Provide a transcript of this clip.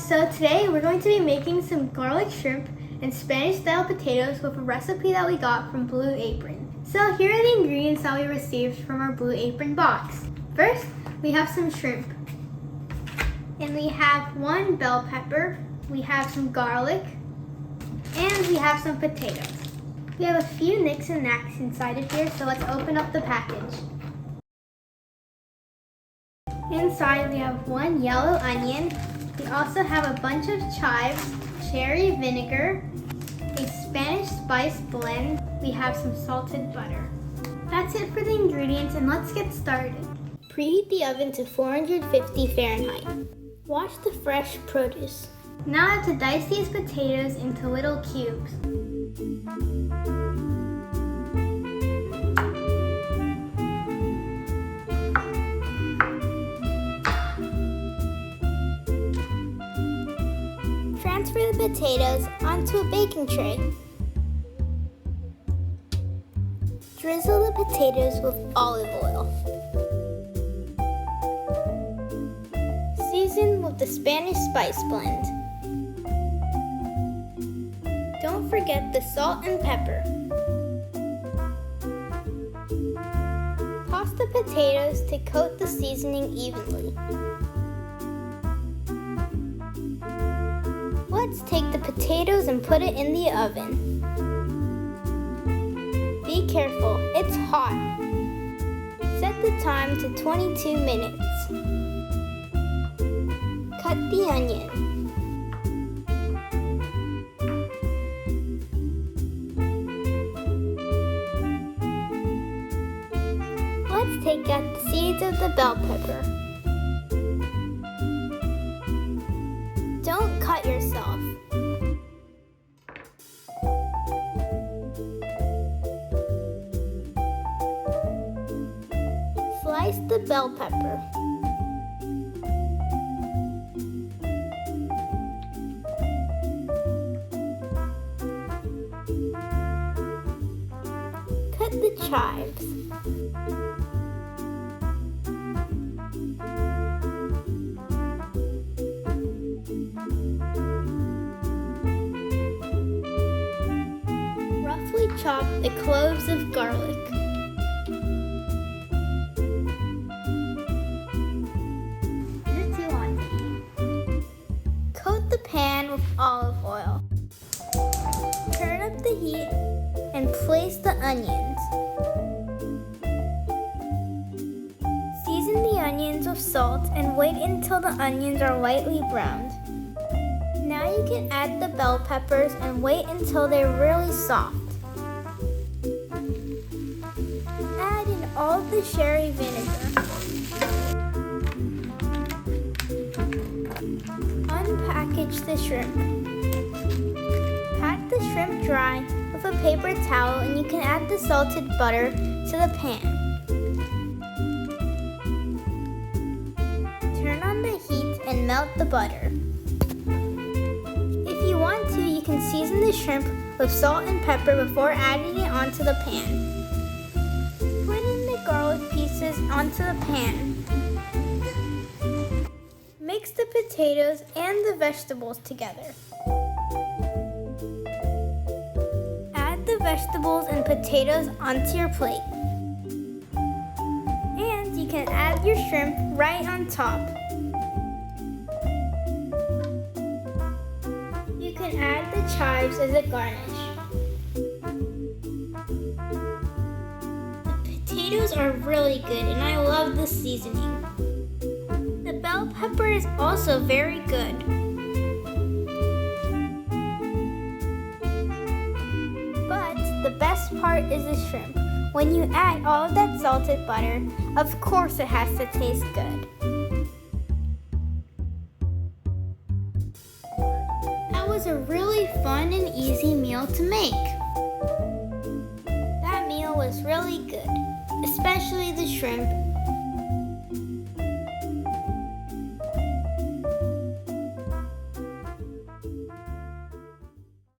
So today we're going to be making some garlic shrimp and Spanish style potatoes with a recipe that we got from Blue Apron. So here are the ingredients that we received from our Blue Apron box. First, we have some shrimp. And we have 1 bell pepper, we have some garlic, and we have some potatoes. We have a few nicks and knacks inside of here, so let's open up the package. Inside we have 1 yellow onion. We also have a bunch of chives, cherry vinegar, a Spanish spice blend. We have some salted butter. That's it for the ingredients, and let's get started. Preheat the oven to 450 Fahrenheit. Wash the fresh produce. Now I have to dice these potatoes into little cubes. Transfer the potatoes onto a baking tray. Drizzle the potatoes with olive oil. Season with the Spanish spice blend. Don't forget the salt and pepper. Toss the potatoes to coat the seasoning evenly. Let's take the potatoes and put it in the oven. Be careful, it's hot. Set the time to 22 minutes. Cut the onion. Let's take out the seeds of the bell pepper. Don't cut yourself. Slice the bell pepper. Cut the chives. Roughly chop the cloves of garlic. Coat the pan with olive oil. Turn up the heat and place the onions. Season the onions with salt and wait until the onions are lightly browned. Now you can add the bell peppers and wait until they're really soft. Add in all the cherry vinegar. Unpackage the shrimp. Pat the shrimp dry with a paper towel, and you can add the salted butter to the pan. Turn on the heat and melt the butter. If you want to, you can season the shrimp with salt and pepper before adding it onto the pan. Put in the garlic pieces onto the pan. Mix the potatoes and the vegetables together. Add the vegetables and potatoes onto your plate. And you can add your shrimp right on top. You can add the chives as a garnish. The potatoes are really good, and I love the seasoning. The bell pepper is also very good. But the best part is the shrimp. When you add all of that salted butter, of course it has to taste good. That was a really fun and easy meal to make. That meal was really good, especially the shrimp